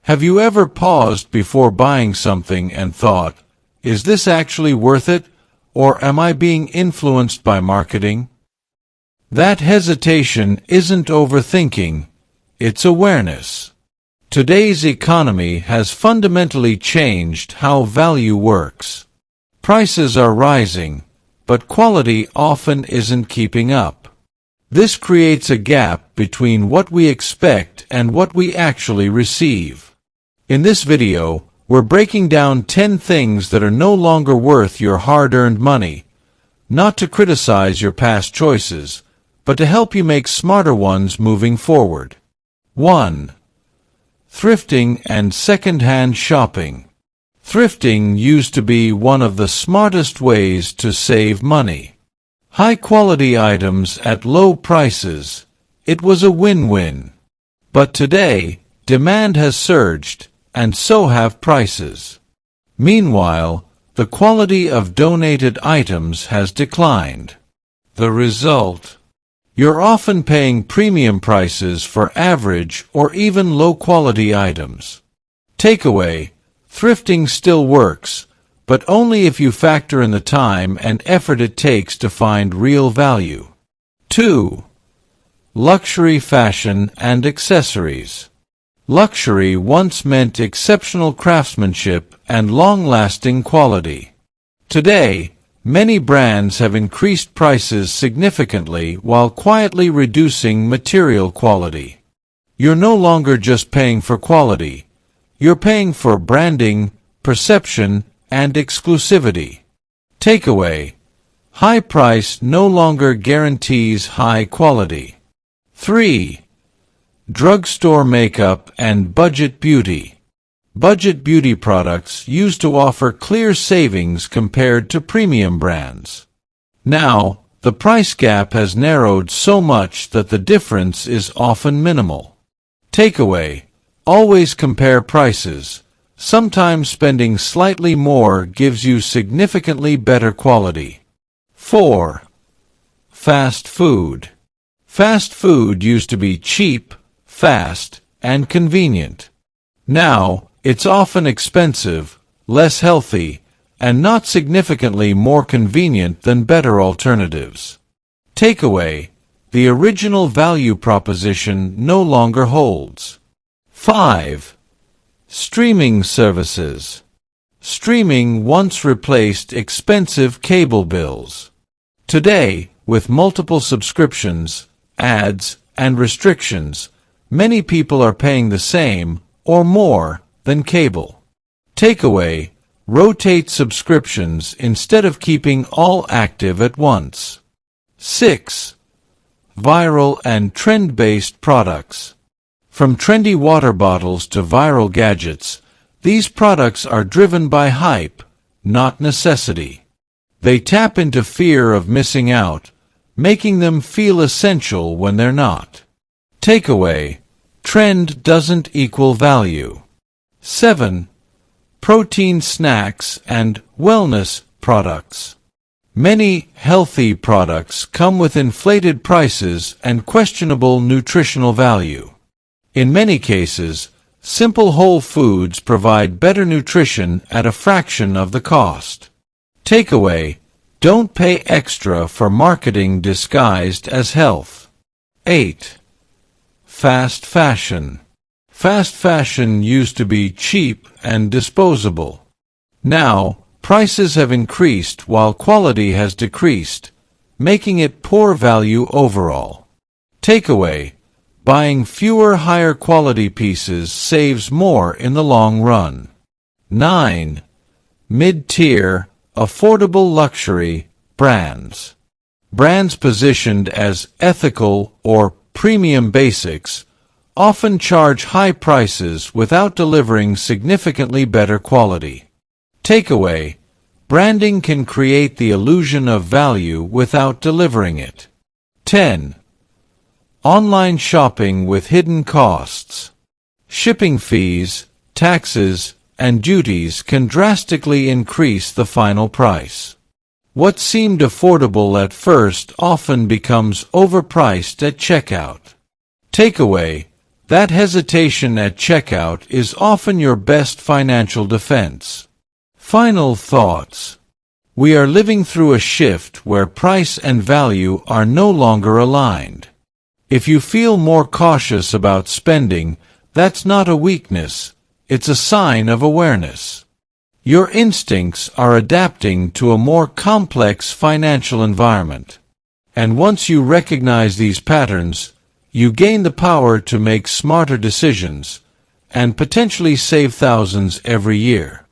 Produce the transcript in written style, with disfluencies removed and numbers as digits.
Have you ever paused before buying something and thought, is this actually worth it, or am I being influenced by marketing? That hesitation isn't overthinking, it's awareness. Today's economy has fundamentally changed how value works. Prices are rising, but quality often isn't keeping up. This creates a gap between what we expect and what we actually receive. In this video, we're breaking down 10 things that are no longer worth your hard-earned money, not to criticize your past choices, but to help you make smarter ones moving forward. 1. Thrifting and second-hand shopping. Thrifting used to be one of the smartest ways to save money. High-quality items at low prices. It was a win-win. But today, demand has surged, and so have prices. Meanwhile, the quality of donated items has declined. The result? You're often paying premium prices for average or even low-quality items. Takeaway: thrifting still works, but only if you factor in the time and effort it takes to find real value. 2. Luxury fashion and accessories. Luxury once meant exceptional craftsmanship and long-lasting quality. Today, many brands have increased prices significantly while quietly reducing material quality. You're no longer just paying for quality. You're paying for branding, perception, and exclusivity. Takeaway: high price no longer guarantees high quality. 3. Drugstore makeup and budget beauty. Budget beauty products used to offer clear savings compared to premium brands. Now, the price gap has narrowed so much that the difference is often minimal. Takeaway: always compare prices. Sometimes spending slightly more gives you significantly better quality. 4. Fast food. Fast food used to be cheap, fast, and convenient. Now, it's often expensive, less healthy, and not significantly more convenient than better alternatives. Takeaway: the original value proposition no longer holds. 5. Streaming services. Streaming once replaced expensive cable bills. Today, with multiple subscriptions, ads, and restrictions, many people are paying the same, or more, than cable. Takeaway: rotate subscriptions instead of keeping all active at once. 6. Viral and trend-based products. From trendy water bottles to viral gadgets, these products are driven by hype, not necessity. They tap into fear of missing out, making them feel essential when they're not. Takeaway: trend doesn't equal value. 7. Protein snacks and wellness products. Many healthy products come with inflated prices and questionable nutritional value. In many cases, simple whole foods provide better nutrition at a fraction of the cost. Takeaway: don't pay extra for marketing disguised as health. 8. Fast fashion. Fast fashion used to be cheap and disposable. Now, prices have increased while quality has decreased, making it poor value overall. Takeaway: buying fewer higher quality pieces saves more in the long run. 9. Mid-tier, affordable luxury brands. Brands positioned as ethical or premium basics often charge high prices without delivering significantly better quality. Takeaway: branding can create the illusion of value without delivering it. 10. Online shopping with hidden costs. Shipping fees, taxes, and duties can drastically increase the final price. What seemed affordable at first often becomes overpriced at checkout. Takeaway: That hesitation at checkout is often your best financial defense. Final thoughts. We are living through a shift where price and value are no longer aligned. If you feel more cautious about spending, that's not a weakness, it's a sign of awareness. Your instincts are adapting to a more complex financial environment. And once you recognize these patterns, you gain the power to make smarter decisions and potentially save thousands every year.